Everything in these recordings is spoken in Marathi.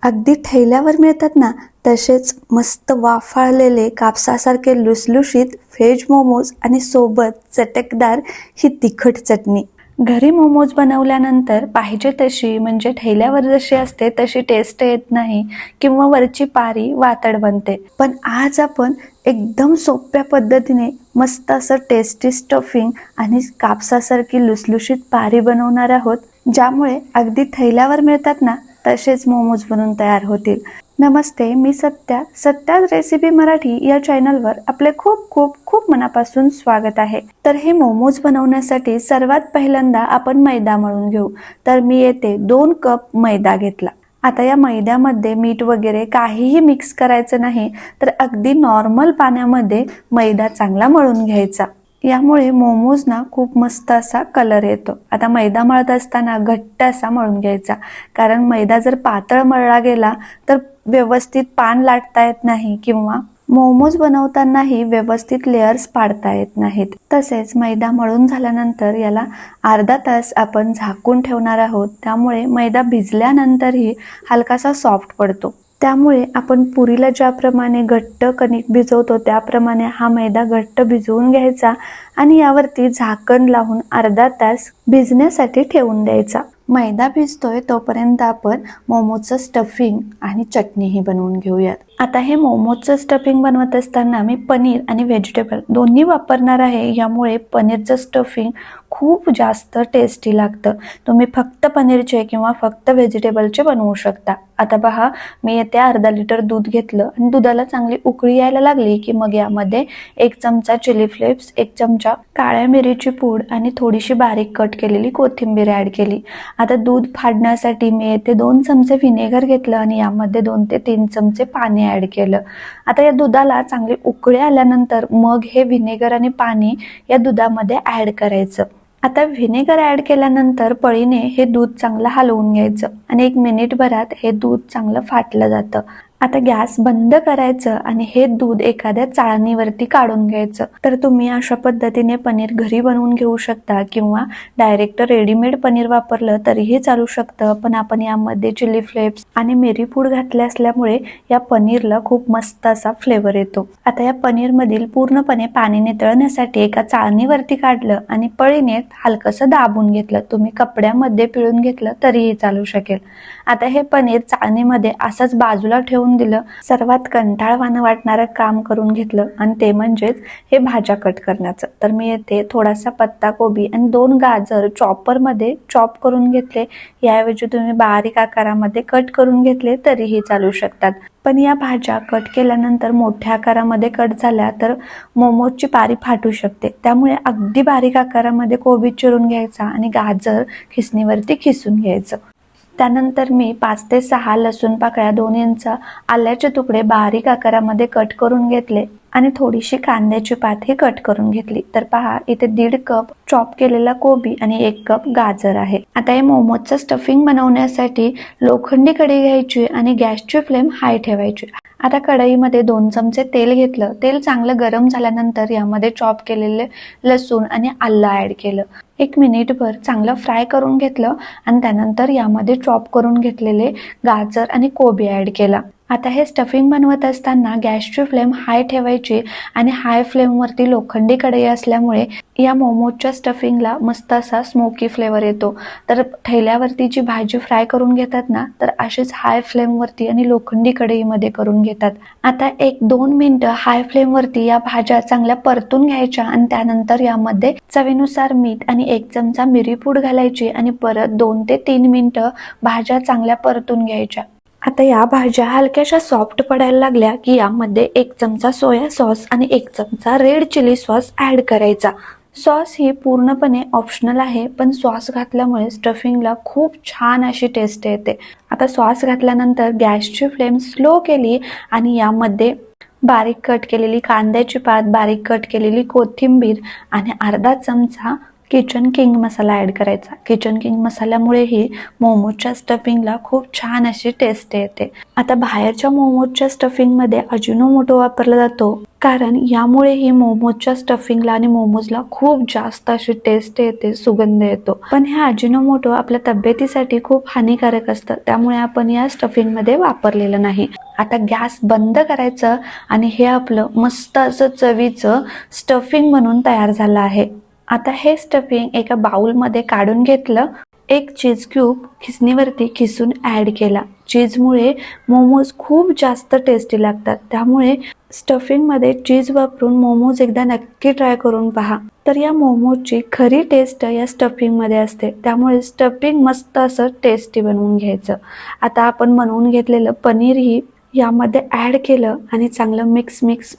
अगदी ठेल्यावर मिळतात ना तसेच मस्त वाफाळलेले कापसासारखे लुसलुशीत व्हेज मोमोज आणि सोबत चटकदार ही तिखट चटणी. घरी मोमोज बनवल्यानंतर पाहिजे तशी म्हणजे ठेल्यावर जशी असते तशी टेस्ट येत नाही किंवा वरची पारी वातड बनते. पण आज आपण एकदम सोप्या पद्धतीने मस्त असं टेस्टी स्टफिंग आणि कापसासारखी लुसलुशीत पारी बनवणार आहोत, ज्यामुळे अगदी ठेल्यावर मिळतात ना तसेच मोमोज बनवून तयार होतील. नमस्ते, मी सत्याज रेसिपी मराठी या चॅनलवर आपले खूप खूप खूप मनापासून स्वागत आहे. तर हे मोमोज बनवण्यासाठी सर्वात पहिल्यांदा आपण मैदा मळून घेऊ. तर मी येथे 2 कप मैदा घेतला. आता या मैद्यामध्ये मीठ वगैरे काहीही मिक्स करायचं नाही, तर अगदी नॉर्मल पाण्यामध्ये मैदा चांगला मळून घ्यायचा. यामुळे मोमोज ना खूप मस्त असा कलर येतो. आता मैदा मळत असताना घट्ट असा मळून घ्यायचा, कारण मैदा जर पातळ मळला गेला तर व्यवस्थित पान लाटता येत नाही किंवा मोमोज बनवतानाही व्यवस्थित लेयर्स पाडता येत नाहीत. तसेच मैदा मळून झाल्यानंतर याला अर्धा तास आपण झाकून ठेवणार आहोत. त्यामुळे मैदा भिजल्यानंतरही हलकासा सॉफ्ट पडतो. त्यामुळे आपण पुरीला ज्याप्रमाणे घट्ट कणिक भिजवतो त्याप्रमाणे हा मैदा घट्ट भिजवून घ्यायचा आणि यावरती झाकण लावून अर्धा तास भिजण्यासाठी ठेवून द्यायचा. मैदा भिजतोय तोपर्यंत आपण मोमोजचं स्टफिंग आणि चटणीही बनवून घेऊयात. आता हे मोमोजचं स्टफिंग बनवत असताना मी पनीर आणि व्हेजिटेबल दोन्ही वापरणार आहे. यामुळे पनीरचं स्टफिंग खूप जास्त टेस्टी लागतं. तुम्ही फक्त पनीरचे किंवा फक्त व्हेजिटेबलचे बनवू शकता. आता पहा, मी येथे अर्धा लिटर दूध घेतलं आणि दुधाला चांगली उकळी यायला लागली की मग यामध्ये 1 चमचा चिली फ्लेक्स, 1 चमचा काळ्या मिरीची पूड आणि थोडीशी बारीक कट केलेली कोथिंबीर ऍड केली. आता दूध फाडण्यासाठी मी येथे 2 चमचे व्हिनेगर घेतलं आणि यामध्ये 2 ते 3 चमचे पाणी ऍड केलं. आता या दुधाला चांगली उकळी आल्यानंतर मग हे व्हिनेगर आणि पाणी या दुधामध्ये ऍड करायचं. आता व्हिनेगर ऍड केल्यानंतर पळीने हे दूध चांगलं हलवून घ्यायचं आणि 1 मिनिटभरात हे दूध चांगलं फाटलं जातं. आता गॅस बंद करायचं आणि हे दूध एखाद्या चाळणीवरती काढून घ्यायचं. तर तुम्ही अशा पद्धतीने पनीर घरी बनवून घेऊ शकता किंवा डायरेक्ट रेडीमेड पनीर वापरलं तरीही चालू शकतं. पण आपण यामध्ये चिली फ्लेक्स आणि मिरी पूड घातले असल्यामुळे या पनीरला खूप मस्त असा फ्लेवर येतो. आता या पनीरमधील पूर्णपणे पाणी नितळण्यासाठी एका चाळणीवरती काढलं आणि पळीने हलकसं दाबून घेतलं. तुम्ही कपड्यामध्ये पिळून घेतलं तरीही चालू शकेल. आता हे पनीर चाळणीमध्ये असंच बाजूला ठेवून दिलं. सर्वात कंटाळवाणं वाटणारं काम करून घेतलं आणि ते म्हणजेच हे भाज्या कट करण्याचं. तर मी येथे थोडासा पत्ता कोबी आणि 2 गाजर चॉपरमध्ये चॉप करून घेतले. याऐवजी तुम्ही बारीक आकारामध्ये कट करून घेतले तरीही चालू शकतात. पण या भाज्या कट केल्यानंतर मोठ्या आकारामध्ये कट झाल्या तर मोमोजची पारी फाटू शकते. त्यामुळे अगदी बारीक आकारामध्ये कोबी चिरून घ्यायचा आणि गाजर खिसणीवरती खिसून घ्यायचं. त्यानंतर मी 5 ते 6 लसूण पाकळ्या, 2 इंच आल्याचे तुकडे बारीक आकारामध्ये कट करून घेतले आणि थोडीशी कांद्याची पातही कट करून घेतली. तर पहा, इथे 1.5 कप चॉप केलेला कोबी आणि 1 कप गाजर आहे. आता हे मोमोजचं स्टफिंग बनवण्यासाठी लोखंडी कढई घ्यायची आणि गॅसची फ्लेम हाय ठेवायची. आता कढईमध्ये 2 चमचे तेल घेतलं. तेल चांगलं गरम झाल्यानंतर यामध्ये चॉप केलेले लसूण आणि आलं ऍड केलं. 1 मिनिटभर चांगलं फ्राय करून घेतलं आणि त्यानंतर यामध्ये चॉप करून घेतलेले गाजर आणि कोबी ऍड केला. आता हे स्टफिंग बनवत असताना गॅसची फ्लेम हाय ठेवायची आणि हाय फ्लेमवरती लोखंडी कढई असल्यामुळे या मोमोजच्या स्टफिंगला मस्त असा स्मोकी फ्लेवर येतो. तर ठेल्यावरती जी भाजी फ्राय करून घेतात ना, तर अशीच हाय फ्लेमवरती आणि लोखंडी कढईमध्ये करून घेतात. आता 1-2 मिनिटं हाय फ्लेमवरती या भाज्या चांगल्या परतून घ्यायच्या आणि त्यानंतर यामध्ये चवीनुसार मीठ आणि 1 चमचा मिरी पूड घालायची आणि परत 2 ते 3 मिनिटं भाज्या चांगल्या परतून घ्यायच्या. आता या भाज्या हलक्याशा सॉफ्ट पडायला लागल्या की यामध्ये 1 चमचा सोया सॉस आणि 1 चमचा रेड चिली सॉस ऍड करायचा. सॉस ही पूर्णपणे ऑप्शनल आहे, पण सॉस घातल्यामुळे स्टफिंगला खूप छान अशी टेस्ट येते. आता सॉस घातल्यानंतर गॅसची फ्लेम स्लो केली आणि यामध्ये बारीक कट केलेली कांद्याची पात, बारीक कट केलेली कोथिंबीर आणि अर्धा चमचा किचन किंग मसाला ॲड करायचा. किचन किंग मसाल्यामुळेही मोमोजच्या स्टफिंगला खूप छान अशी टेस्ट येते. आता बाहेरच्या मोमोजच्या स्टफिंगमध्ये अजिनोमोटो वापरला जातो, कारण यामुळेही मोमोजच्या स्टफिंगला आणि मोमोजला खूप जास्त अशी टेस्ट येते, सुगंध येतो. पण हे अजिनोमोटो आपल्या तब्येतीसाठी खूप हानिकारक असतं, त्यामुळे आपण या स्टफिंगमध्ये वापरलेलं नाही. आता गॅस बंद करायचं आणि हे आपलं मस्त असं चवीचं स्टफिंग म्हणून तयार झालं आहे. आता हे स्टफिंग एका बाउलमध्ये काढून घेतलं. एक चीज क्यूब खिसणीवरती खिसून ॲड केला. चीजमुळे मोमोज खूप जास्त टेस्टी लागतात, त्यामुळे स्टफिंगमध्ये चीज वापरून मोमोज एकदा नक्की ट्राय करून पहा. तर या मोमोजची खरी टेस्ट या स्टफिंगमध्ये असते, त्यामुळे स्टफिंग मस्त असं टेस्टी बनवून घ्यायचं. आता आपण बनवून घेतलेलं पनीरही यामध्ये ॲड केलं आणि चांगलं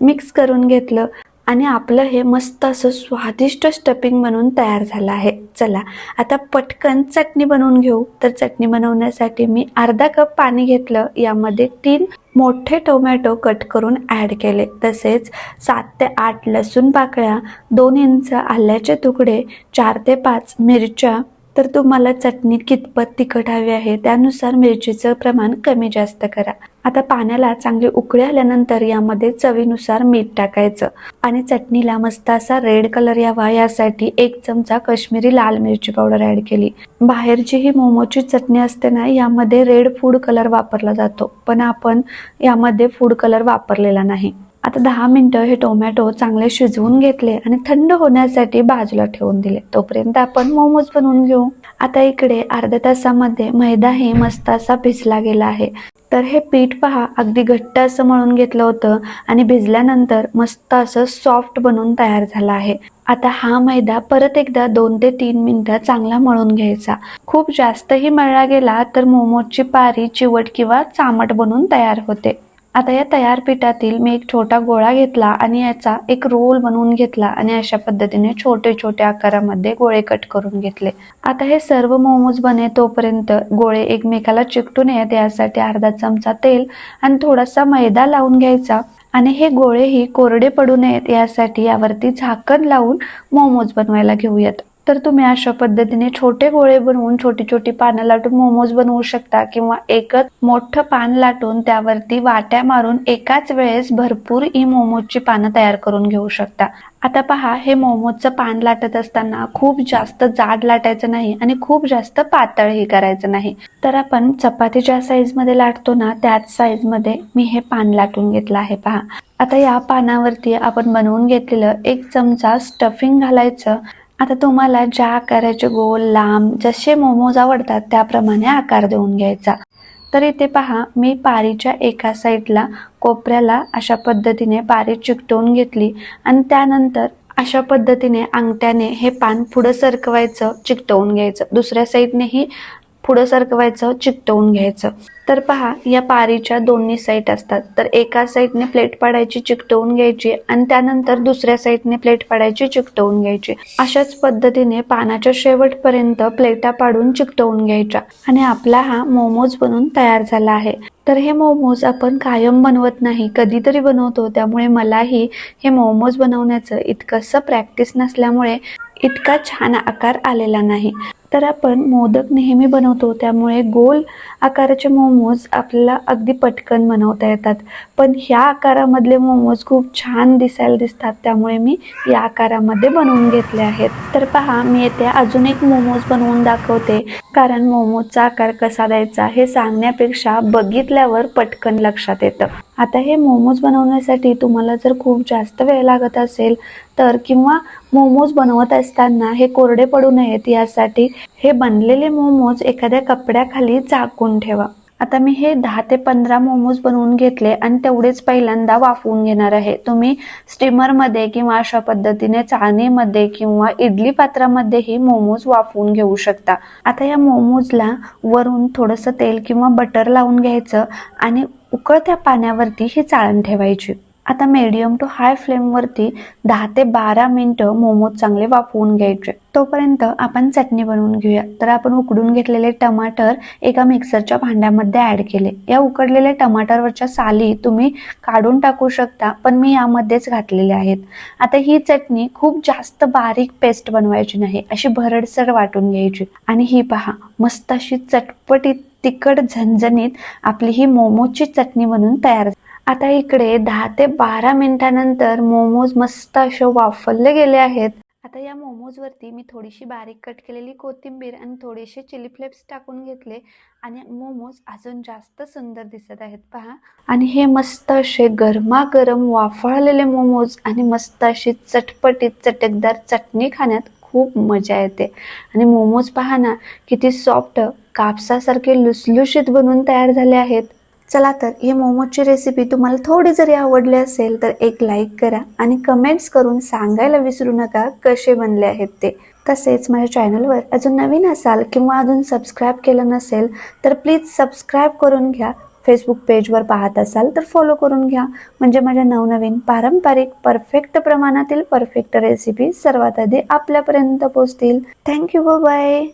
मिक्स करून घेतलं आणि आपलं हे मस्त असं स्वादिष्ट स्टफिंग बनवून तयार झालं आहे. चला आता पटकन चटणी बनवून घेऊ. तर चटणी बनवण्यासाठी मी अर्धा कप पाणी घेतलं. यामध्ये 3 मोठे टोमॅटो कट करून ॲड केले. तसेच 7 ते 8 लसूण पाकळ्या, 2 इंच आल्याचे तुकडे, 4 ते 5 मिरच्या. तर तुम्हाला चटणी कितपत तिखट हवी आहे त्यानुसार मिरचीचं प्रमाण कमी जास्त करा. आता पाण्याला चांगली उकळी आल्यानंतर यामध्ये चवीनुसार मीठ टाकायचं आणि चटणीला मस्त असा रेड कलर यावा यासाठी 1 चमचा काश्मीरी लाल मिरची पावडर ॲड केली. बाहेरची ही मोमोची चटणी असते ना, यामध्ये रेड फूड कलर वापरला जातो, पण आपण यामध्ये फूड कलर वापरलेला नाही. आता 10 मिनिटं हे टोमॅटो चांगले शिजवून घेतले आणि थंड होण्यासाठी बाजूला ठेवून दिले. तोपर्यंत आपण मोमोज बनवून घेऊ. आता इकडे अर्ध्या तासामध्ये मैदाही मस्त असा भिजला गेला आहे. तर हे पीठ पहा, अगदी घट्ट असं मळून घेतलं होतं आणि भिजल्यानंतर मस्त असं सॉफ्ट बनून तयार झाला आहे. आता हा मैदा परत एकदा 2 ते 3 मिनिटं चांगला मळून घ्यायचा. खूप जास्तही मळला गेला तर मोमोजची पारी चिवट किंवा चामट बनून तयार होते. आता या तयार पिठातील मी एक छोटा गोळा घेतला आणि याचा एक रोल बनवून घेतला आणि अशा पद्धतीने छोटे छोटे आकारामध्ये गोळे कट करून घेतले. आता हे सर्व मोमोज बने तोपर्यंत गोळे एकमेकाला चिकटू नयेत यासाठी अर्धा चमचा तेल आणि थोडासा मैदा लावून घ्यायचा आणि हे गोळेही कोरडे पडू नयेत यासाठी यावरती झाकण लावून मोमोज बनवायला घेऊयात. तर तुम्ही अशा पद्धतीने छोटे गोळे बनवून छोटी छोटी पानं लाटून मोमोज बनवू शकता किंवा एकच मोठं पान लाटून त्यावरती वाट्या मारून एकाच वेळेस भरपूर ही मोमोजची पानं तयार करून घेऊ शकता. आता पहा, हे मोमोजचं पान लाटत असताना खूप जास्त जाड लाटायचं नाही आणि खूप जास्त पातळही करायचं नाही. तर आपण चपातीच्या साईजमध्ये लाटतो ना, त्याच साईजमध्ये मी हे पान लाटून घेतलं आहे. पहा, आता या पानावरती आपण बनवून घेतलेलं 1 चमचा स्टफिंग घालायचं. आता तुम्हाला ज्या आकाराचे गोल लांब जसे मोमोज आवडतात त्याप्रमाणे आकार देऊन घ्यायचा. तर इथे पहा, मी पारीच्या एका साईडला कोपऱ्याला अशा पद्धतीने पारी चिकटवून घेतली आणि त्यानंतर अशा पद्धतीने अंगठ्याने हे पान पुढं सरकवायचं, चिकटवून घ्यायचं. दुसऱ्या साईडनेही पुढं सरकवायचं, चिकटवून घ्यायचं. तर पहा, या पारीच्या दोन्ही साईड असतात. तर एका साईडने प्लेट पाडायची, चिकटवून घ्यायची आणि त्यानंतर दुसऱ्या साईडने प्लेट पाडायची, चिकटवून घ्यायची. अशाच पद्धतीने पानाच्या शेवटपर्यंत प्लेटा पाडून चिकटवून घ्यायच्या आणि आपला हा मोमोज बनून तयार झाला आहे. तर हे मोमोज आपण कायम बनवत नाही, कधीतरी बनवतो, त्यामुळे मलाही हे मोमोज बनवण्याचं इतकंसं प्रॅक्टिस नसल्यामुळे इतका छान आकार आलेला नाही. तर आपण मोदक नेहमी बनवतो, त्यामुळे गोल आकाराचे मोमोज आपल्याला अगदी पटकन बनवता येतात, पण ह्या आकारामधले मोमोज खूप छान दिसायला दिसतात, त्यामुळे मी या आकारामध्ये बनवून घेतले आहेत. तर पहा, मी येथे अजून एक मोमोज बनवून दाखवते, कारण मोमोजचा आकार कसा द्यायचा हे सांगण्यापेक्षा बघितल्यावर पटकन लक्षात येतं. आता हे मोमोज बनवण्यासाठी तुम्हाला जर खूप जास्त वेळ लागत असेल तर किंवा मोमोज बनवत असताना हे कोरडे पडू नयेत यासाठी हे बनलेले मोमोज एखाद्या कपड्याखाली झाकून ठेवा. आता मी हे 10 ते 15 मोमोज बनवून घेतले आणि तेवढेच पहिल्यांदा वाफवून घेणार आहे. तुम्ही स्टीमरमध्ये किंवा अशा पद्धतीने चाळणीमध्ये किंवा इडली पात्रामध्येही मोमोज वाफवून घेऊ शकता. आता या मोमोजला वरून थोडंसं तेल किंवा बटर लावून घ्यायचं आणि उकळत्या पाण्यावरती ही चाळण ठेवायची. आता मीडियम टू हाय फ्लेमवरती 10 ते 12 मिनिटं मोमोज चांगले वाफवून घ्यायचे. तोपर्यंत आपण चटणी बनवून घेऊया. तर आपण उकडून घेतलेले टमाटर एका मिक्सरच्या भांड्यामध्ये ऍड केले. या उकडलेल्या टमाटरवरच्या साली तुम्ही काढून टाकू शकता, पण मी यामध्येच घातलेले आहेत. आता ही चटणी खूप जास्त बारीक पेस्ट बनवायची नाही, अशी भरडसर वाटून घ्यायची. आणि ही पहा, मस्त अशी चटपटीत तिखट झणझणीत आपली ही मोमोजची चटणी बनवून तयार. आता इकडे 10 ते 12 मिनिटानंतर मोमोज मस्त असे वाफवले गेले आहेत. आता या मोमोज वरती मी थोडीशी बारीक कट केलेली कोथिंबीर आणि थोडेसे चिली फ्लेक्स टाकून घेतले आणि मोमोज अजून जास्त सुंदर दिसत आहेत पहा. आणि हे मस्त असे गरमागरम वाफळलेले मोमोज आणि मस्त अशी चटपटीत चटकदार चटणी खाण्यात खूप मजा येते. आणि मोमोज पहा ना, किती सॉफ्ट कापसासारखे लुसलुशीत बनून तयार झाले आहेत. चला तर ही मोमोजची रेसिपी तुम्हाला थोडी जरी आवडली असेल तर एक लाईक करा आणि कमेंट्स करून सांगायला विसरू नका कसे बनले आहेत ते. तसेच माझ्या चॅनलवर अजून नवीन असाल किंवा अजून सबस्क्राईब केलं नसेल तर प्लीज सबस्क्राईब करून घ्या. फेसबुक पेजवर पाहत असाल तर फॉलो करून घ्या, म्हणजे माझ्या नवनवीन पारंपरिक परफेक्ट प्रमाणातील परफेक्ट रेसिपी सर्वात आधी आपल्यापर्यंत पोहोचतील. Thank you, bye.